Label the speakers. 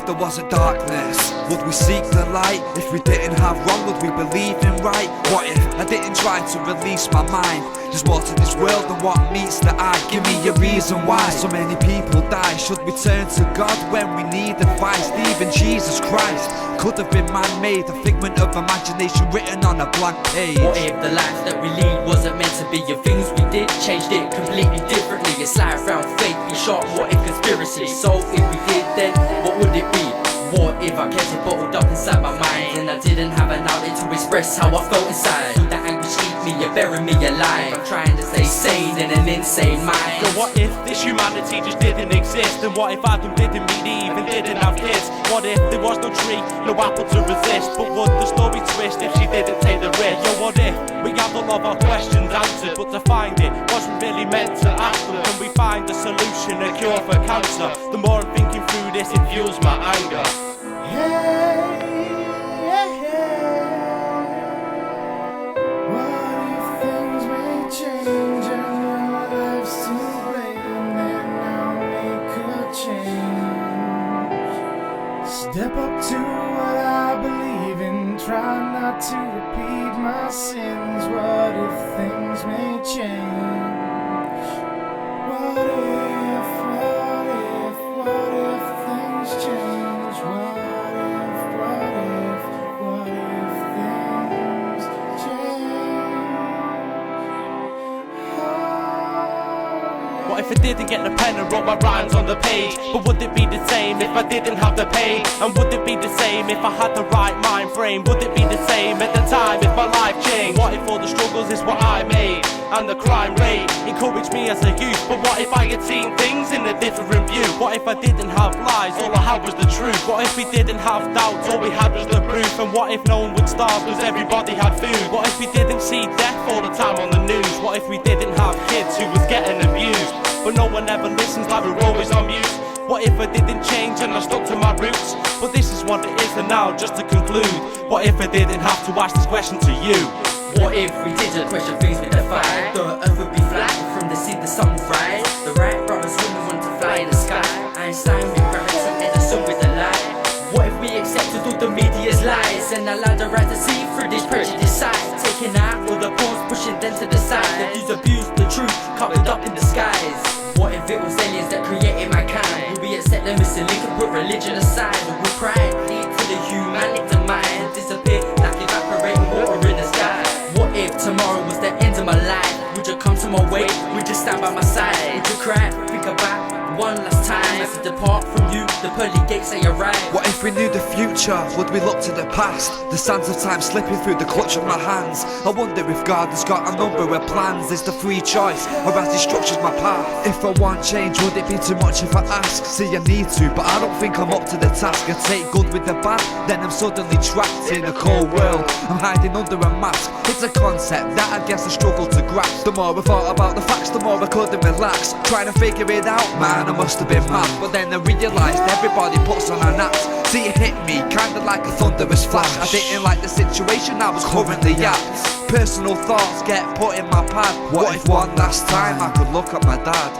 Speaker 1: if there wasn't darkness? Would we seek the light? If we didn't have wrong, would we believe in right? What if I didn't try to release my mind? There's more to this world than what meets the eye. Give me a reason why so many people die. Should we turn to God when we need advice? Even Jesus Christ could have been man-made, a figment of imagination written on a blank page.
Speaker 2: What if the life that we lead wasn't meant to be? The things we did changed it completely differently. It's like around fate, be shot, what if conspiracy? So if we did, then what would it be? What if I kept it bottled up inside my mind and I didn't have an outlet to express how I felt inside? Would that anguish eat me or bury me alive? I'm trying to stay sane in an insane mind.
Speaker 3: So what if this humanity just didn't exist? And what if Adam didn't meet Eve and didn't have kids? What if there was no tree, no apple to resist? But would the story twist if she didn't take the risk? Yo, what if we have all of our questions answered, but to find it wasn't really meant to ask them? Can we find a solution, a cure for cancer? The more I'm thinking through this, it fuels my anger.
Speaker 4: Step up to what I believe in, try not to repeat my sins. What if things may change? What if things change? What if things change?
Speaker 3: What if I didn't get the pen and wrote my rhymes on the page? But would it be the same if I didn't have the pain? And would it be the same if I had the right mind frame? Would it be the same at the time if my life changed? What if all the struggles is what I made? And the crime rate encouraged me as a youth. But what if I had seen things in a different view? What if I didn't have lies, all I had was the truth? What if we didn't have doubts, all we had was the proof? And what if no one would starve cause everybody had food? What if we didn't see death all the time on the news? What if we didn't have kids who was getting abused? But no one ever listens, like we're always on mute. What if I didn't change and I stuck to my roots? But this is what it is, and now just to conclude, what if I didn't have to ask this question to you?
Speaker 2: What if we didn't question things we defy? The earth would be flat, from the sea the sun would rise. The right brothers wouldn't want to fly in the sky. Einstein with gravity, Edison with the light. What if we accepted all the media's lies and allowed the right to see through this prejudice side? Taking out all the pawns, pushing them to the side. The views abused, the truth covered up in disguise. What if it was aliens that created mankind? Would we accept them missing link and put religion aside? Or would pride lead to the humanity mind disappear like evaporating water in the sky? What if tomorrow was the end of my life? Would you come to my way? Would you stand by my side? Would you cry? Think about one last time as I depart from you, the pearly gates say arrive.
Speaker 1: What if we knew the future? Would we look to the past? The sands of time slipping through the clutch of my hands. I wonder if God has got a number of plans. Is the free choice, or has he structured my path? If I want change, would it be too much if I ask? See, I need to, but I don't think I'm up to the task. I take good with the bad, then I'm suddenly trapped in a cold world. I'm hiding under a mask. It's a concept that I guess I struggle to grasp. The more I thought about the facts, the more I couldn't relax. Trying to figure it out, man, I must have been mad. But then I realised everybody puts on an act. See, it hit me, kinda like a thunderous flash. I didn't like the situation I was currently at. Personal thoughts get put in my pad. What if one last time I could look at my dad?